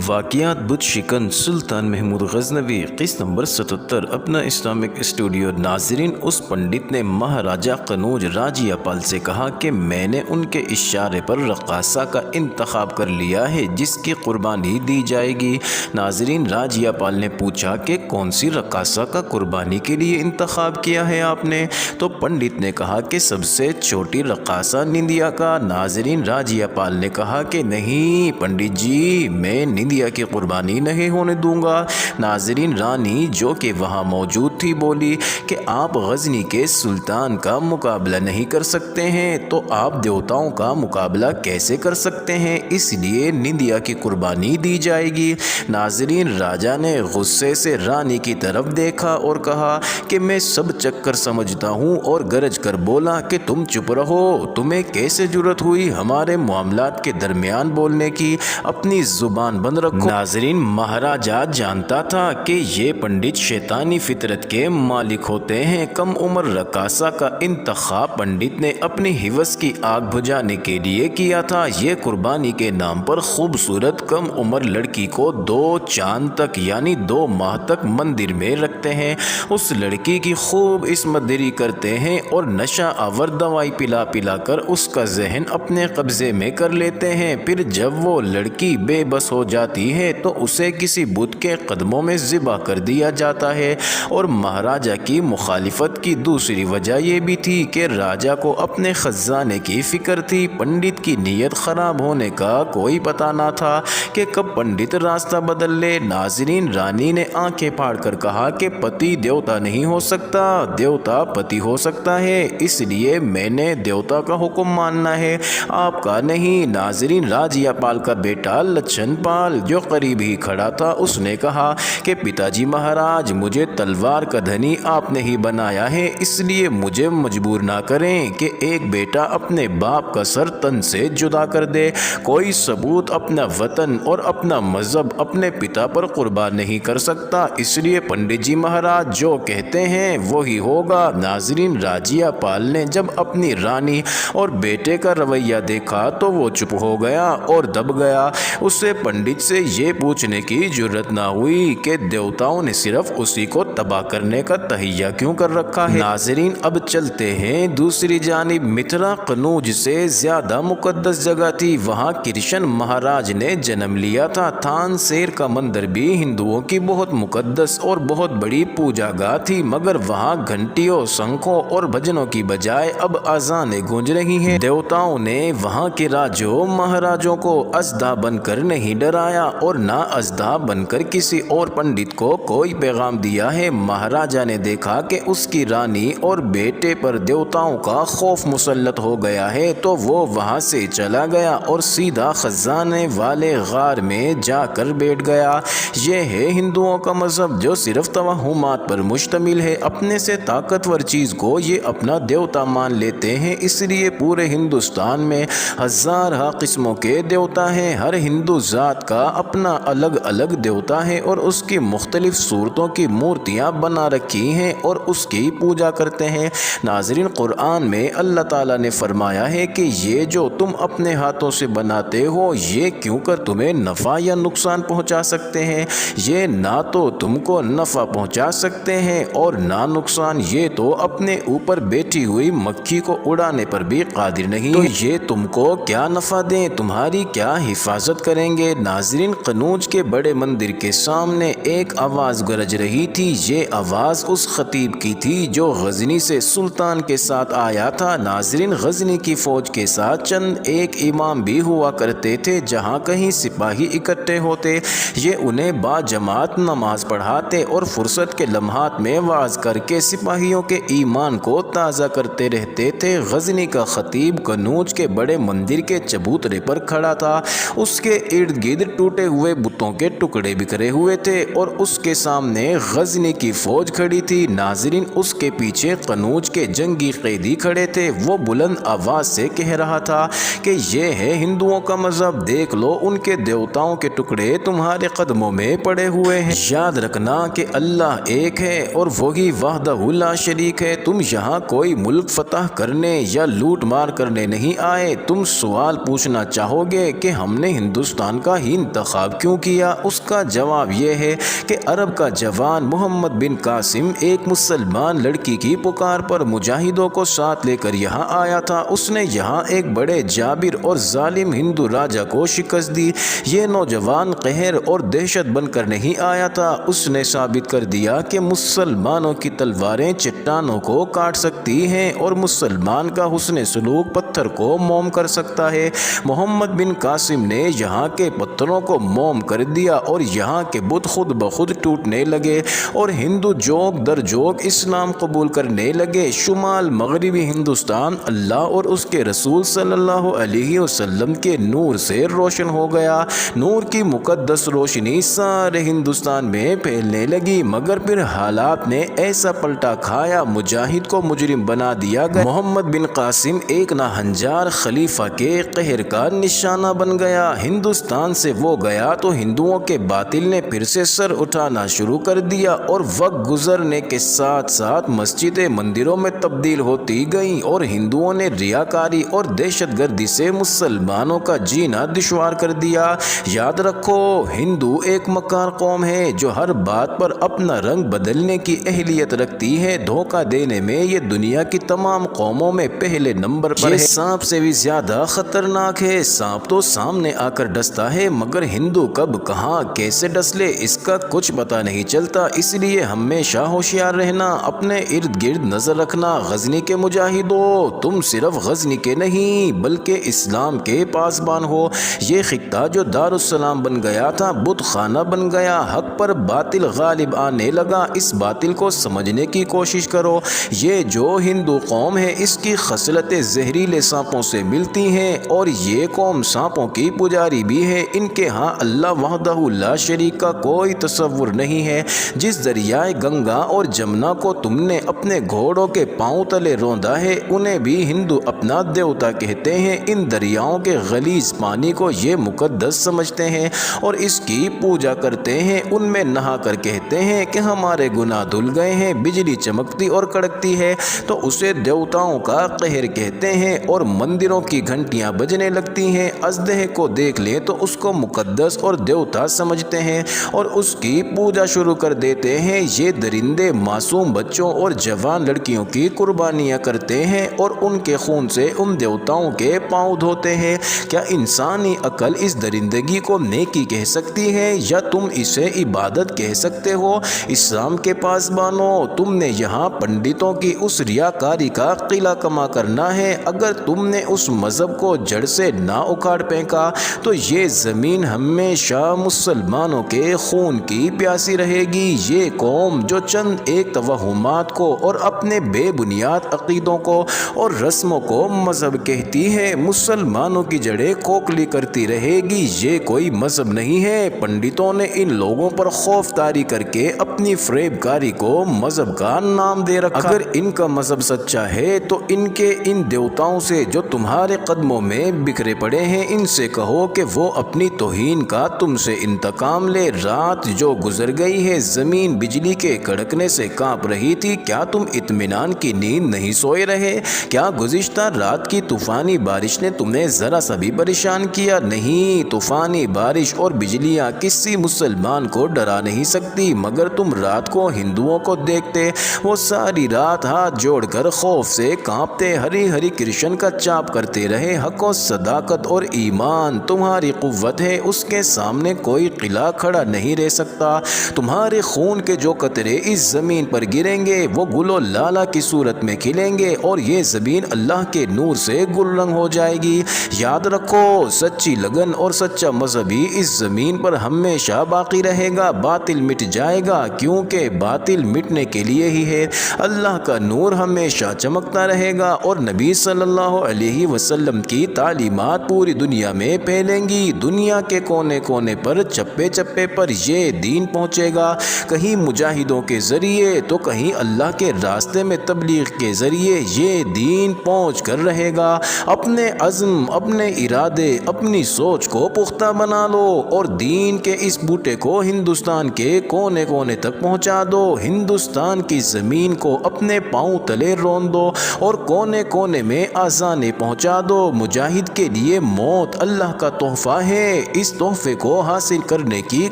واقعات بت شکن سلطان محمود غزنوی قسط نمبر 77 اپنا اسلامک اسٹوڈیو۔ ناظرین، اس پنڈت نے مہاراجہ قنوج راجیہ پال سے کہا کہ میں نے ان کے اشارے پر رقاصہ کا انتخاب کر لیا ہے جس کی قربانی دی جائے گی۔ ناظرین، راجیہ پال نے پوچھا کہ کون سی رقاصہ کا قربانی کے لیے انتخاب کیا ہے آپ نے؟ تو پنڈت نے کہا کہ سب سے چھوٹی رقاصہ نندیا کا۔ ناظرین، راجیہ پال نے کہا کہ نہیں پنڈت جی، میں نندیا کی قربانی نہیں ہونے دوں گا۔ ناظرین، رانی جو کہ وہاں موجود تھی بولی کہ آپ غزنی کے سلطان کا مقابلہ نہیں کر سکتے ہیں تو آپ دیوتاؤں کا مقابلہ کیسے کر سکتے ہیں، اس لیے نندیا کی قربانی دی جائے گی۔ ناظرین، راجا نے غصے سے رانی کی طرف دیکھا اور کہا کہ میں سب چکر سمجھتا ہوں، اور گرج کر بولا کہ تم چپ رہو، تمہیں کیسے جرأت ہوئی ہمارے معاملات کے درمیان بولنے کی، اپنی زبان بند رکھو۔ ناظرین، مہاراجہ جانتا تھا کہ یہ پنڈت شیطانی فطرت کے مالک ہوتے ہیں۔ کم عمر رقاصہ کا انتخاب پنڈت نے اپنی ہوس کی آگ بجھانے کے لیے کیا تھا۔ یہ قربانی کے نام پر خوبصورت کم عمر لڑکی کو 2 چاند تک یعنی 2 ماہ تک مندر میں رکھتے ہیں، اس لڑکی کی خوب عصمت دری کرتے ہیں اور نشہ آور دوائی پلا پلا کر اس کا ذہن اپنے قبضے میں کر لیتے ہیں۔ پھر جب وہ لڑکی بے بس ہو جاتی ہے تو اسے کسی بت کے قدموں میں ذبح کر دیا جاتا ہے۔ اور مہاراجہ کی مخالفت کی دوسری وجہ یہ بھی تھی کہ راجا کو اپنے خزانے کی فکر تھی۔ پنڈت کی نیت خراب ہونے کا کوئی پتہ نہ تھا کہ کب پنڈت راستہ بدل لے۔ ناظرین، رانی نے آنکھیں پھاڑ کر کہا کہ پتی دیوتا نہیں ہو سکتا، دیوتا پتی ہو سکتا ہے، اس لیے میں نے دیوتا کا حکم ماننا ہے، آپ کا نہیں۔ ناظرین، راجیہ پال کا بیٹا لچھن پال جو قریب ہی کھڑا تھا، اس نے کہا کہ پتا جی مہاراج، مجھے تلوار کا دھنی آپ نے ہی بنایا ہے، اس لیے مجھے مجبور نہ کریں کہ ایک بیٹا اپنے باپ کا سر تن سے جدا کر دے۔ کوئی ثبوت اپنا وطن اور اپنا مذہب اپنے پتا پر قربان نہیں کر سکتا، اس لیے پنڈت جی مہاراج جو کہتے ہیں وہی ہوگا۔ ناظرین، راجیہ پال نے جب اپنی رانی اور بیٹے کا رویہ دیکھا تو وہ چپ ہو گیا اور دب گیا۔ اسے پنڈت سے یہ پوچھنے کی جرأت نہ ہوئی کہ دیوتاؤں نے صرف اسی کو تباہ کرنے کا تہیہ کیوں کر رکھا ہے۔ ناظرین، اب چلتے ہیں دوسری جانب۔ متھرا قنوج سے زیادہ مقدس جگہ تھی، وہاں کرشن مہاراج نے جنم لیا تھا۔ تھان سیر کا مندر بھی ہندوؤں کی بہت مقدس اور بہت بڑی پوجا گاہ تھی، مگر وہاں گھنٹیوں، شنکھوں اور بھجنوں کی بجائے اب اذانیں گونج رہی ہیں۔ دیوتاؤں نے وہاں کے راجوں مہاراجوں کو اژدھا بن کر نہیں ڈرایا اور نہ اژدھا بن کر کسی اور پنڈت کو کوئی پیغام دیا ہے۔ مہاراجہ نے دیکھا کہ اس کی رانی اور بیٹے پر دیوتاؤں کا خوف مسلط ہو گیا ہے تو وہ وہاں سے چلا گیا اور سیدھا خزانے والے غار میں جا کر بیٹھ گیا۔ یہ ہے ہندوؤں کا مذہب جو صرف توہمات پر مشتمل ہے، اپنے سے طاقتور چیز کو یہ اپنا دیوتا مان لیتے ہیں، اس لیے پورے ہندوستان میں ہزارہ قسموں کے دیوتا ہیں۔ ہر ہندو ذات کا اپنا الگ الگ دیوتا ہے اور اس کی مختلف صورتوں کی مورتیاں بنا رکھی ہیں اور اس کی پوجا کرتے ہیں۔ ناظرین، قرآن میں اللہ تعالیٰ نے فرمایا ہے کہ یہ جو تم اپنے ہاتھوں سے بناتے ہو یہ کیوں کر تمہیں نفع یا نقصان پہنچا سکتے ہیں، یہ نہ تو تم کو نفع پہنچا سکتے ہیں اور نہ نقصان، یہ تو اپنے اوپر بیٹھی ہوئی مکھی کو اڑانے پر بھی قادر نہیں تو یہ تم کو کیا نفع دیں، تمہاری کیا حفاظت کریں گے۔ ناظرین، قنوج کے بڑے مندر کے سامنے ایک آواز گرج رہی تھی۔ یہ آواز اس خطیب کی تھی جو غزنی سے سلطان کے ساتھ آیا تھا۔ ناظرین، غزنی کی فوج کے ساتھ چند ایک امام بھی ہوا کرتے تھے، جہاں کہیں سپاہی اکٹھے ہوتے یہ انہیں با جماعت نماز پڑھاتے اور فرصت کے لمحات میں وعظ کر کے سپاہیوں کے ایمان کو تازہ کرتے رہتے تھے۔ غزنی کا خطیب قنوج کے بڑے مندر کے چبوترے پر کھڑا تھا، اس کے ارد گرد ٹوٹے ہوئے بتوں کے ٹکڑے بکھرے ہوئے تھے اور اس کے سامنے غزنی کی فوج کھڑی تھی۔ ناظرین، اس کے پیچھے قنوج کے جنگی قیدی کھڑے تھے۔ وہ بلند آواز سے کہہ رہا تھا کہ یہ ہے ہندوؤں کا مذہب، دیکھ لو ان کے دیوتاؤں کے ٹکڑے تمہارے قدموں میں پڑے ہوئے ہیں۔ یاد رکھنا کہ اللہ ایک ہے اور وہی وحدہ لا شریک ہے۔ تم یہاں کوئی ملک فتح کرنے یا لوٹ مار کرنے نہیں آئے، تم سوال پوچھنا چاہو گے کہ ہم نے ہندوستان کا ہی انتخاب کیوں کیا؟ اس کا جواب یہ ہے کہ عرب کا جوان محمد بن قاسم ایک مسلمان لڑکی کی پکار پر مجاہدوں کو ساتھ لے کر یہاں آیا تھا۔ اس نے یہاں ایک بڑے جابر اور ظالم ہندو راجا کو شکست دی۔ یہ نوجوان قہر اور دہشت بن کر نہیں آیا تھا، اس نے ثابت کر دیا کہ مسلمانوں کی تلواریں چٹانوں کو کاٹ سکتی ہیں اور مسلمان کا حسن سلوک پتھر کو موم کر سکتا ہے۔ محمد بن قاسم نے یہاں کے پتھروں کو موم کر دیا اور یہاں کے بت خود بخود ٹوٹنے لگے اور ہندو جوگ در جوگ اسلام قبول کرنے لگے۔ شمال مغربی ہندوستان اللہ اور اس کے رسول صلی اللہ علیہ وسلم کے نور سے روشن ہو گیا۔ نور کی مقدس روشنی سارے ہندوستان میں پھیلنے لگی، مگر پھر حالات نے ایسا پلٹا کھایا، مجاہد کو مجرم بنا دیا گیا۔ محمد بن قاسم ایک ناہنجار خلیفہ کے قہر کا نشانہ بن گیا۔ ہندوستان سے وہ گیا تو ہندوؤں کے باطل نے پھر سے سر اٹھانا شروع کر دیا اور وقت گزرنے کے ساتھ ساتھ مسجدیں مندروں میں تبدیل ہوتی گئیں اور ہندوؤں نے ریاکاری اور دہشت گردی سے مسلمانوں کا جینا دشوار کر دیا۔ یاد رکھو، ہندو ایک مکار قوم ہے جو ہر بات پر اپنا رنگ بدلنے کی اہلیت رکھتی ہے۔ دھوکہ دینے میں یہ دنیا کی تمام قوموں میں پہلے نمبر پر ہے۔ یہ سانپ سے بھی زیادہ خطرناک ہے۔ سانپ تو سامنے آ کر ڈستا ہے، مگر ہندو کب کہاں کیسے ڈس لے اس کا کچھ پتہ نہیں چلتا۔ اس لیے ہمیشہ ہوشیار رہنا، اپنے ارد گرد نظر رکھنا۔ غزنی کے مجاہدوں، تم صرف غزنی کے نہیں بلکہ اسلام کے پاسبان ہو۔ یہ خطہ جو دارالسلام بن گیا تھا بت خانہ بن گیا، حق پر باطل غالب آنے لگا۔ اس باطل کو سمجھنے کی کوشش کرو۔ یہ جو ہندو قوم ہے اس کی خصلتیں زہریلے سانپوں سے ملتی ہیں اور یہ قوم سانپوں کی پجاری بھی ہے۔ ان کے ہاں اللہ وحدہ لا شریک کا کوئی تصور نہیں ہے۔ جس دریائے گنگا اور جمنا کو تم نے اپنے گھوڑوں کے پاؤں تلے روندا ہے انہیں بھی ہندو اپنا دیوتا کہتے ہیں۔ ان دریاؤں کے غلیظ پانی کو یہ مقدس سمجھتے ہیں اور اس کی پوجا کرتے ہیں۔ ان میں نہا کر کہتے ہیں کہ ہمارے گناہ دھل گئے ہیں۔ بجلی چمکتی اور کڑکتی ہے تو اسے دیوتاؤں کا قہر کہتے ہیں اور مندروں کی گھنٹیاں بجنے لگتی ہیں۔ اژدہے کو دیکھ لیں تو اس کو مقدس اور دیوتا سمجھتے ہیں اور اس کی پوجا شروع کر دیتے ہیں۔ یہ درندے معصوم بچوں اور جوان لڑکیوں کی قربانیاں کرتے ہیں اور ان کے خون سے ان دیوتاؤں کے پاؤں دھوتے ہیں۔ کیا انسانی عقل اس درندگی کو نیکی کہہ سکتی ہے یا تم اسے عبادت کہہ سکتے ہو؟ اسلام کے پاسبانوں، تم نے یہاں پنڈتوں کی اس ریاکاری کا قلعہ کما کرنا ہے۔ اگر تم نے اس مذہب کو جڑ سے نہ اکھاڑ پھینکا تو یہ زمین ہمیشہ مسلمانوں کے خون کی پیاسی رہے گی۔ یہ قوم جو چند ایک توہمات کو اور اپنے بے بنیاد عقیدوں کو اور رسموں کو مذہب کہتی ہے، مسلمانوں کی جڑیں کھوکھلی کرتی رہے گی۔ یہ کوئی مذہب نہیں ہے۔ پنڈتوں نے ان لوگوں پر خوف طاری کر کے اپنی فریب کاری کو مذہب کا نام دے رکھا۔ اگر ان کا مذہب سچا ہے تو ان کے ان دیوتاؤں سے جو تمہارے قدموں میں بکھرے پڑے ہیں ان سے کہو کہ وہ اپنی توہین کا تم سے انتقام لے۔ رات جو گزر گئی ہے زمین بجلی کے کڑکنے سے کانپ رہی تھی، کیا تم اطمینان کی نیند نہیں سوئے رہے؟ کیا گزشتہ رات کی طوفانی بارش نے تمہیں ذرا سا بھی پریشان کیا؟ نہیں، طوفانی بارش اور بجلیاں کسی مسلمان کو ڈرا نہیں سکتی، مگر تم رات کو ہندوؤں کو دیکھتے، وہ ساری رات ہاتھ جوڑ کر خوف سے کانپتے، ہری ہری کرشن کا چاپ کرتے رہے۔ حق و صداقت اور ایمان تمہاری قوت ہے، اس کے سامنے کوئی قلعہ کھڑا نہیں رہ سکتا۔ تمہارے خون کے جو قطرے اس زمین پر گریں گے وہ گل و لالہ کی صورت میں کھلیں گے اور یہ زمین اللہ کے نور سے گل رنگ ہو جائے گی۔ یاد رکھو، سچی لگن اور سچا مذہبی اس زمین پر ہمیشہ باقی رہے گا۔ باطل مٹ جائے گا کیونکہ باطل مٹنے کے لیے ہی ہے۔ اللہ کا نور ہمیشہ چمکتا رہے گا اور نبی صلی اللہ علیہ وسلم کی تعلیمات پوری دنیا میں پھیلیں گی۔ دنیا کے کونے کونے پر، چپے چپے پر یہ دین پہنچے گا، کہیں مجاہدوں کے ذریعے تو کہیں اللہ کے راستے میں تبلیغ کے ذریعے۔ یہ دین پہنچ کر رہے گا۔ اپنے عزم، اپنے ارادے، اپنی سوچ کو پختہ بنا لو اور دین کے اس بوٹے کو ہندوستان کے کونے کونے تک پہنچا دو۔ ہندوستان کی زمین کو اپنے پاؤں تلے رون دو اور کونے کونے میں اذانیں پہنچا دو۔ مجاہد کے لیے موت اللہ کا تحفہ ہے، اس تحفے کو حاصل کرنے کی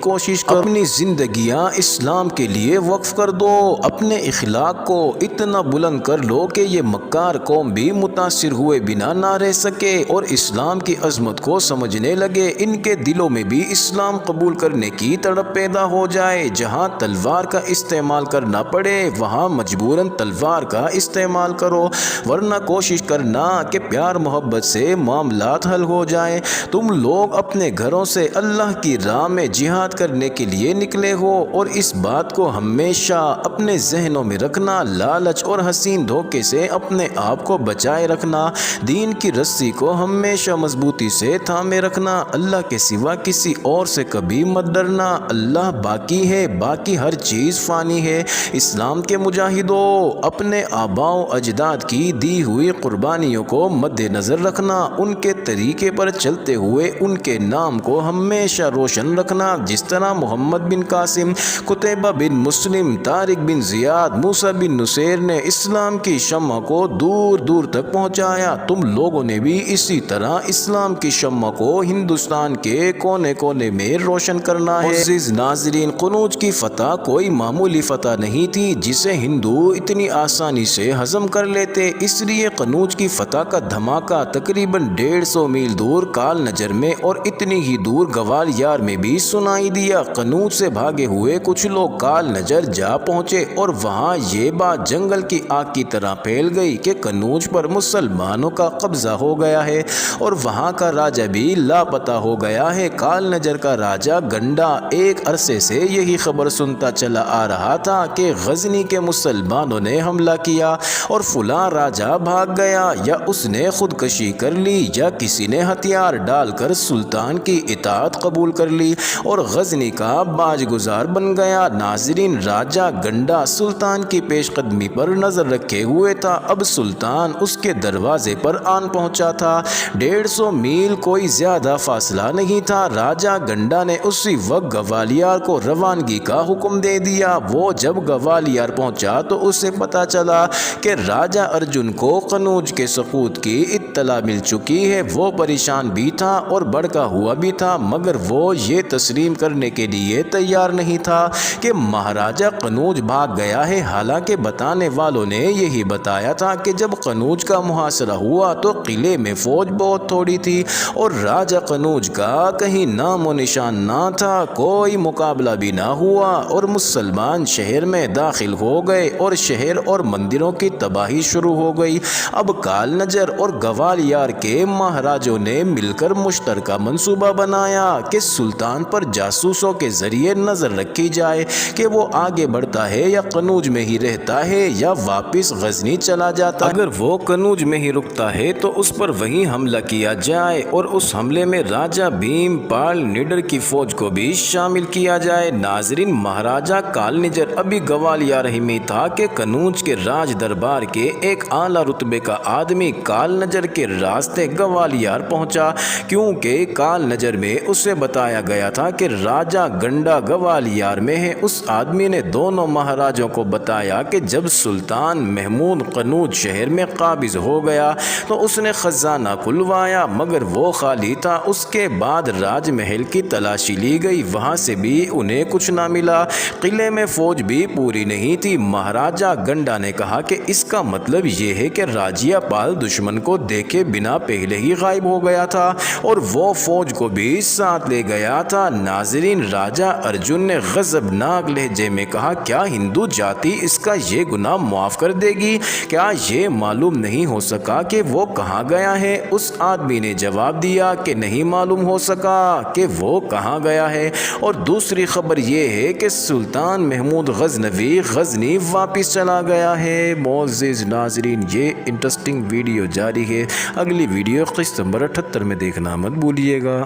کوشش کرو۔ اپنی زندگیاں اسلام کے لیے وقف کر دو۔ اپنے اخلاق کو اتنا بلند کر لو کہ یہ مکار قوم بھی متاثر ہوئے بنا نہ رہ سکے اور اسلام کی عظمت کو سمجھنے لگے۔ ان کے دلوں میں بھی اسلام قبول کرنے کی تڑپ پیدا ہو جائے۔ جہاں تلوار کا استعمال کرنا پڑے وہاں مجبوراً تلوار کا استعمال کرو، ورنہ کوشش کرنا کہ پیار محبت سے معاملات حل ہو جائیں۔ تم لوگ اپنے گھروں سے اللہ کی راہ میں جہاد کرنے کے لیے نکلے ہو اور اس بات کو ہمیشہ اپنے ذہنوں میں رکھنا، لالچ اور حسین دھوکے سے اپنے آپ کو بچائے رکھنا، دین کی رسی کو ہمیشہ مضبوطی سے تھامے رکھنا، اللہ کے سوا کسی اور سے کبھی مت ڈرنا۔ اللہ باقی ہے، باقی ہر چیز فانی ہے۔ اسلام کے مجاہدوں، اپنے آباء و اجداد کی دی ہوئی قربانیوں کو مد نظر رکھنا، ان کے طریقے پر چلتے ہوئے ان کے نام کو ہمیشہ روشن رکھنا، جس طرح محمد بن قاسم، قتیبہ بن مسلم، طارق بن زیاد، موسیٰ بن نصیر نے اسلام کی شمع کو دور دور تک پہنچایا۔ تم لوگوں نے بھی اسی طرح اسلام کی شمع کو ہندوستان کے کونے کونے میں روشن کرنا ہے۔ عزیز ناظرین، قنوج کی فتح کوئی معمولی فتح نہیں تھی جسے ہندو اتنی آسانی سے ہضم کر لیتے، اس لیے قنوج کی فتح کا دھماکہ تقریباً 150 میل دور کال نجر میں اور اتنی ہی دور گوالیار میں بھی سنائی دیا۔ قنوج سے بھاگے ہوئے کچھ لوگ کال نجر جا پہنچے اور وہاں یہ بات جنگل کی آگ کی طرح پھیل گئی کہ قنوج پر مسلمانوں کا قبضہ ہو گیا ہے اور وہاں کا راجہ بھی لاپتہ ہو گیا ہے۔ کال نجر کا راجہ گنڈا ایک عرصے سے یہی خبر سنتا چلا آ رہا تھا کہ غزنی کے مسلمانوں نے حملہ کیا اور فلاں راجہ بھاگ گیا، یا اس نے خودکشی کر لی، یا کسی نے ہتھیار ڈال کر سلطان کی اطاعت قبول کر لی اور غزنی کا باج گزار بن گیا۔ ناظرین، راجہ گنڈا سلطان کی پیش قدمی پر نظر رکھے ہوئے تھا۔ اب سلطان اس کے دروازے پر آن پہنچا تھا۔ 150 میل کوئی زیادہ فاصلہ نہیں تھا۔ راجہ گنڈا نے اسی وقت گوالیار کو روانگی کا حکم دے دیا۔ وہ جب گوالیار پہنچا تو اسے پتا چلا کہ راجہ ارجن کو قنوج کے سقوط کی اطلاع مل چکی ہے۔ وہ پریشان بھی تھا اور بھڑکا ہوا بھی تھا، مگر وہ یہ تسلیم کرنے کے لیے تیار نہیں تھا کہ مہاراجہ قنوج بھاگ گیا ہے۔ حالانکہ بتانے والوں نے یہی بتایا تھا کہ جب قنوج کا محاصرہ ہوا تو قلعے میں فوج بہت تھوڑی تھی اور راجہ قنوج کا کہیں نام و نشان نہ تھا، کوئی مقابلہ بھی نہ ہوا اور مسلمان شہر میں داخل ہو گئے اور شہر اور مندروں کی تباہی شروع ہو گئی۔ اب کال نجر اور گوالیار کے مہاراجوں نے مل کر مشترکہ منصوبہ بنایا کہ سلطان پر جاسوسوں کے ذریعے نظر رکھی جائے کہ وہ آگے بڑھتا ہے یا قنوج میں ہی رہتا ہے یا واپس غزنی چلا جاتا ہے۔ اگر وہ قنوج میں ہی رکتا ہے تو اس پر وہیں حملہ کیا جائے اور اس حملے میں راجہ بھیم پال نڈر کی فوج کو بھی شامل کیا جائے۔ ناظرین، مہاراجہ کال نجر ابھی گوالیار ہی میں تھا کہ قنوج کے راج دربار کے ایک اعلیٰ رتبے کا آدمی کال نجر کے راستے گوالیار پہنچا، کیونکہ کال نجر میں اسے بتایا گیا تھا کہ راجہ گنڈا گوالیار میں ہے۔ اس آدمی نے دونوں مہاراجوں کو بتایا کہ جب سلطان محمود قنوج شہر میں قابض ہو گیا تو اس نے خزانہ کھلوایا، مگر وہ خالی تھا۔ اس کے بعد راج محل کی تلاشی لی گئی، وہاں سے بھی انہیں کچھ نہ ملا، قلعے میں فوج بھی پوری نہیں تھی۔ مہاراجہ گنڈا نے کہا کہ اس کا مطلب یہ ہے کہ راجیہ پال دشمن کو دیکھے بنا پہلے ہی غائب ہو گیا تھا اور وہ فوج کو بھی ساتھ لے گیا تھا۔ ناظرین، راجہ ارجن نے غضبناک لہجے میں کہا، کیا ہندو جاتی اس کا یہ گناہ معاف کر دے گی؟ کیا یہ معلوم نہیں ہو سکا کہ وہ کہاں گیا ہے؟ اس آدمی نے جواب دیا کہ نہیں معلوم ہو سکا کہ وہ کہاں گیا ہے، اور دوسری خبر یہ ہے کہ سلطان محمود غزنوی غزنی واپس چلا گیا ہے۔ معزز ناظرین، یہ انٹرسٹنگ ویڈیو جاری ہے، اگلی ویڈیو قسط نمبر 78 میں دیکھنا مت بھولیے گا۔